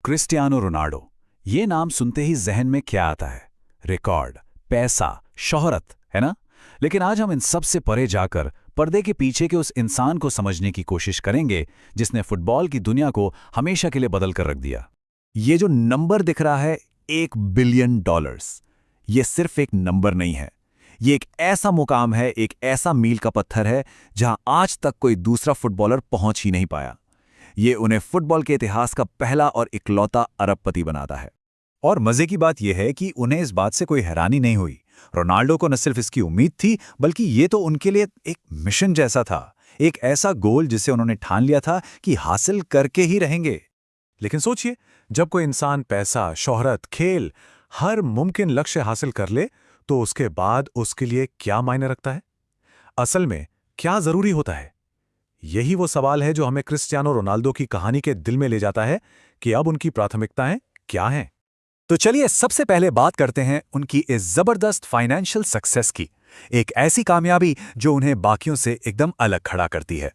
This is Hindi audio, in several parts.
क्रिस्टियानो रोनाल्डो, ये नाम सुनते ही जहन में क्या आता है? रिकॉर्ड, पैसा, शोहरत, है ना? लेकिन आज हम इन सब से परे जाकर पर्दे के पीछे के उस इंसान को समझने की कोशिश करेंगे जिसने फुटबॉल की दुनिया को हमेशा के लिए बदल कर रख दिया। ये जो नंबर दिख रहा है, $1 बिलियन, ये सिर्फ एक नंबर नहीं है। ये एक ऐसा मुकाम है, एक ऐसा मील का पत्थर है जहां आज तक कोई दूसरा फुटबॉलर पहुंच ही नहीं पाया। ये उन्हें फुटबॉल के इतिहास का पहला और इकलौता अरबपति बनाता है। और मजे की बात यह है कि उन्हें इस बात से कोई हैरानी नहीं हुई। रोनाल्डो को न सिर्फ इसकी उम्मीद थी, बल्कि ये तो उनके लिए एक मिशन जैसा था, एक ऐसा गोल जिसे उन्होंने ठान लिया था कि हासिल करके ही रहेंगे। लेकिन सोचिए, जब कोई इंसान पैसा, शोहरत, खेल, हर मुमकिन लक्ष्य हासिल कर ले, तो उसके बाद उसके लिए क्या मायने रखता है? असल में क्या जरूरी होता है? यही वो सवाल है जो हमें क्रिस्टियानो रोनाल्डो की कहानी के दिल में ले जाता है कि अब उनकी प्राथमिकताएं क्या हैं। तो चलिए सबसे पहले बात करते हैं उनकी इस जबरदस्त फाइनेंशियल सक्सेस की, एक ऐसी कामयाबी जो उन्हें बाकियों से एकदम अलग खड़ा करती है।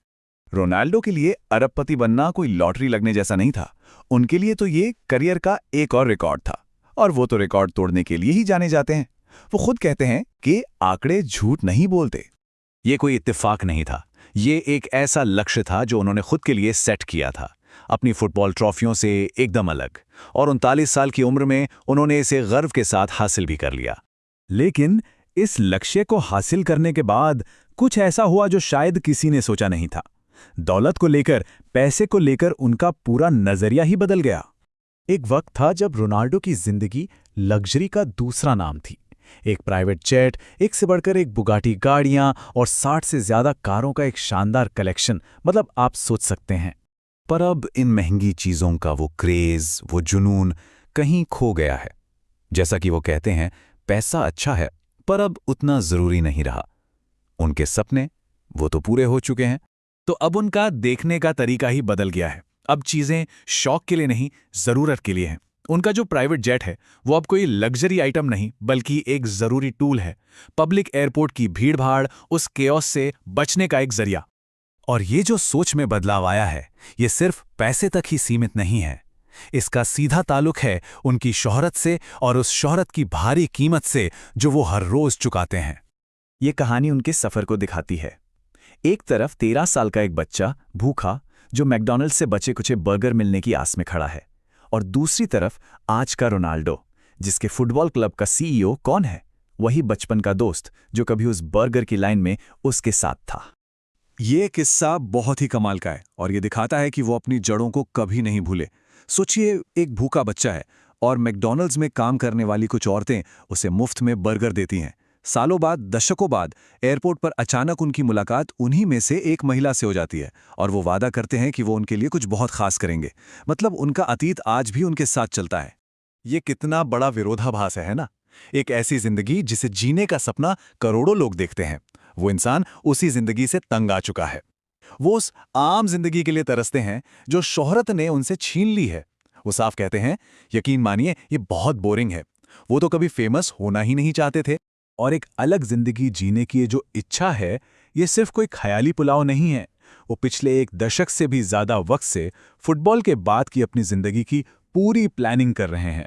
रोनाल्डो के लिए अरबपति बनना कोई लॉटरी लगने जैसा नहीं था। उनके लिए तो ये करियर का एक और रिकॉर्ड था, और वो तो रिकॉर्ड तोड़ने के लिए ही जाने जाते हैं। वो खुद कहते हैं कि आंकड़े झूठ नहीं बोलते। ये कोई इत्तेफाक नहीं था, ये एक ऐसा लक्ष्य था जो उन्होंने खुद के लिए सेट किया था, अपनी फुटबॉल ट्रॉफियों से एकदम अलग। और 39 साल की उम्र में उन्होंने इसे गर्व के साथ हासिल भी कर लिया। लेकिन इस लक्ष्य को हासिल करने के बाद कुछ ऐसा हुआ जो शायद किसी ने सोचा नहीं था। दौलत को लेकर, पैसे को लेकर उनका पूरा नजरिया ही बदल गया। एक वक्त था जब रोनाल्डो की जिंदगी लग्जरी का दूसरा नाम थी। एक प्राइवेट जेट, एक से बढ़कर एक बुगाटी गाड़ियां और 60 से ज्यादा कारों का एक शानदार कलेक्शन, मतलब आप सोच सकते हैं। पर अब इन महंगी चीजों का वो क्रेज, वो जुनून कहीं खो गया है। जैसा कि वो कहते हैं, पैसा अच्छा है पर अब उतना जरूरी नहीं रहा। उनके सपने वो तो पूरे हो चुके हैं। तो अब उनका देखने का तरीका ही बदल गया है। अब चीजें शौक के लिए नहीं, जरूरत के लिए हैं। उनका जो प्राइवेट जेट है वो अब कोई लग्जरी आइटम नहीं, बल्कि एक जरूरी टूल है। पब्लिक एयरपोर्ट की भीड़भाड़, उस केओस से बचने का एक जरिया। और ये जो सोच में बदलाव आया है, ये सिर्फ पैसे तक ही सीमित नहीं है। इसका सीधा ताल्लुक है उनकी शोहरत से, और उस शोहरत की भारी कीमत से जो वो हर रोज चुकाते हैं। ये कहानी उनके सफर को दिखाती है। एक तरफ 13 साल का एक बच्चा भूखा, जो मैकडॉनल्ड्स से बचे कुछ बर्गर मिलने की आस में खड़ा है, और दूसरी तरफ आज का रोनाल्डो, जिसके फुटबॉल क्लब का सीईओ कौन है? वही बचपन का दोस्त जो कभी उस बर्गर की लाइन में उसके साथ था। ये किस्सा बहुत ही कमाल का है और ये दिखाता है कि वो अपनी जड़ों को कभी नहीं भूले। सोचिए, एक भूखा बच्चा है और मैकडॉनल्ड्स में काम करने वाली कुछ औरतें उसे मुफ्त में बर्गर देती हैं। सालों बाद, दशकों बाद एयरपोर्ट पर अचानक उनकी मुलाकात उन्हीं में से एक महिला से हो जाती है और वो वादा करते हैं कि वो उनके लिए कुछ बहुत खास करेंगे। मतलब उनका अतीत आज भी उनके साथ चलता है। ये कितना बड़ा विरोधाभास है ना? एक ऐसी जिंदगी जिसे जीने का सपना करोड़ों लोग देखते हैं, वो इंसान उसी जिंदगी से तंग आ चुका है। वो उस आम जिंदगी के लिए तरसते हैं जो शोहरत ने उनसे छीन ली है। वो साफ कहते हैं, यकीन मानिए ये बहुत बोरिंग है। वो तो कभी फेमस होना ही नहीं चाहते थे। और एक अलग जिंदगी जीने की ये जो इच्छा है, ये सिर्फ कोई ख्याली पुलाव नहीं है। वो पिछले एक दशक से भी ज्यादा वक्त से फुटबॉल के बाद की अपनी जिंदगी की पूरी प्लानिंग कर रहे हैं।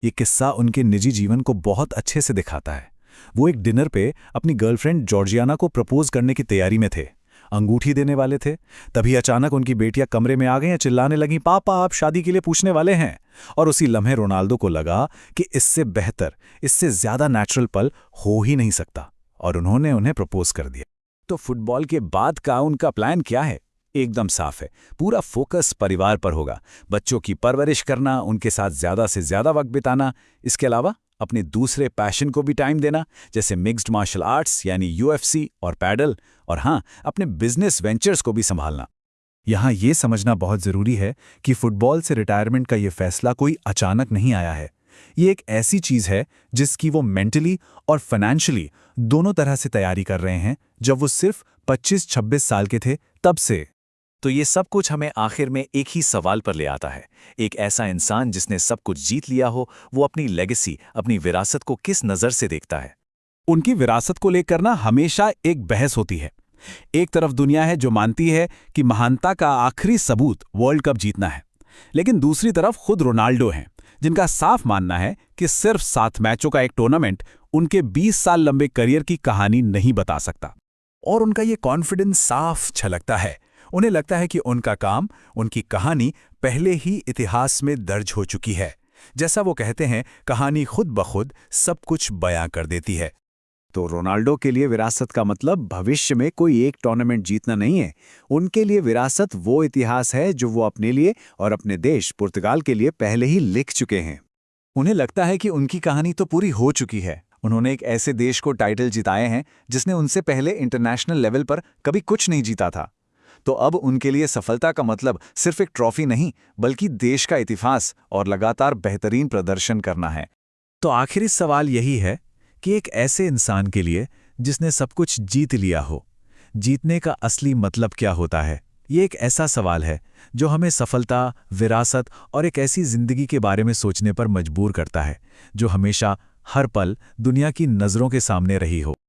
ये किस्सा उनके निजी जीवन को बहुत अच्छे से दिखाता है। वो एक डिनर पे अपनी गर्लफ्रेंड जॉर्जियाना को प्रपोज करने की तैयारी में थे, अंगूठी देने वाले थे। तभी अचानक उनकी बेटियां कमरे में आ गईं, चिल्लाने लगीं, पापा आप शादी के लिए पूछने वाले हैं। और उसी लम्हे रोनाल्डो को लगा कि इससे बेहतर, इससे ज्यादा नेचुरल पल हो ही नहीं सकता, और उन्होंने उन्हें प्रपोज कर दिया। तो फुटबॉल के बाद का उनका प्लान क्या है? एकदम साफ है। पूरा फोकस परिवार पर होगा। बच्चों की परवरिश करना, उनके साथ ज्यादा से ज्यादा वक्त बिताना, इसके अलावा अपने दूसरे पैशन को भी टाइम देना, जैसे मिक्स्ड मार्शल आर्ट्स यानी यूएफसी और पैडल, और हाँ, अपने बिजनेस वेंचर्स को भी संभालना। यहाँ ये समझना बहुत जरूरी है कि फुटबॉल से रिटायरमेंट का ये फैसला कोई अचानक नहीं आया है। ये एक ऐसी चीज है जिसकी वो मेंटली और फाइनेंशियली दोनों तरह से तैयारी कर रहे हैं जब वो सिर्फ 25-26 साल के थे तब से। तो ये सब कुछ हमें आखिर में एक ही सवाल पर ले आता है। एक ऐसा इंसान जिसने सब कुछ जीत लिया हो, वो अपनी लेगेसी, अपनी विरासत को किस नज़र से देखता है? उनकी विरासत को लेकर ना हमेशा एक बहस होती है। एक तरफ दुनिया है जो मानती है कि महानता का आखिरी सबूत वर्ल्ड कप जीतना है, लेकिन दूसरी तरफ खुद रोनाल्डो हैं, जिनका साफ मानना है कि सिर्फ 7 मैचों का एक टूर्नामेंट उनके 20 साल लंबे करियर की कहानी नहीं बता सकता। और उनका ये कॉन्फिडेंस साफ झलकता है। उन्हें लगता है कि उनका काम, उनकी कहानी पहले ही इतिहास में दर्ज हो चुकी है। जैसा वो कहते हैं, कहानी खुद ब खुद सब कुछ बयां कर देती है। तो रोनाल्डो के लिए विरासत का मतलब भविष्य में कोई एक टूर्नामेंट जीतना नहीं है। उनके लिए विरासत वो इतिहास है जो वो अपने लिए और अपने देश पुर्तगाल के लिए पहले ही लिख चुके हैं। उन्हें लगता है कि उनकी कहानी तो पूरी हो चुकी है। उन्होंने एक ऐसे देश को टाइटल जिताए हैं जिसने उनसे पहले इंटरनेशनल लेवल पर कभी कुछ नहीं जीता था। तो अब उनके लिए सफलता का मतलब सिर्फ एक ट्रॉफी नहीं, बल्कि देश का इतिहास और लगातार बेहतरीन प्रदर्शन करना है। तो आखिरी सवाल यही है कि एक ऐसे इंसान के लिए जिसने सब कुछ जीत लिया हो, जीतने का असली मतलब क्या होता है? ये एक ऐसा सवाल है जो हमें सफलता, विरासत और एक ऐसी जिंदगी के बारे में सोचने पर मजबूर करता है जो हमेशा हर पल दुनिया की नज़रों के सामने रही हो।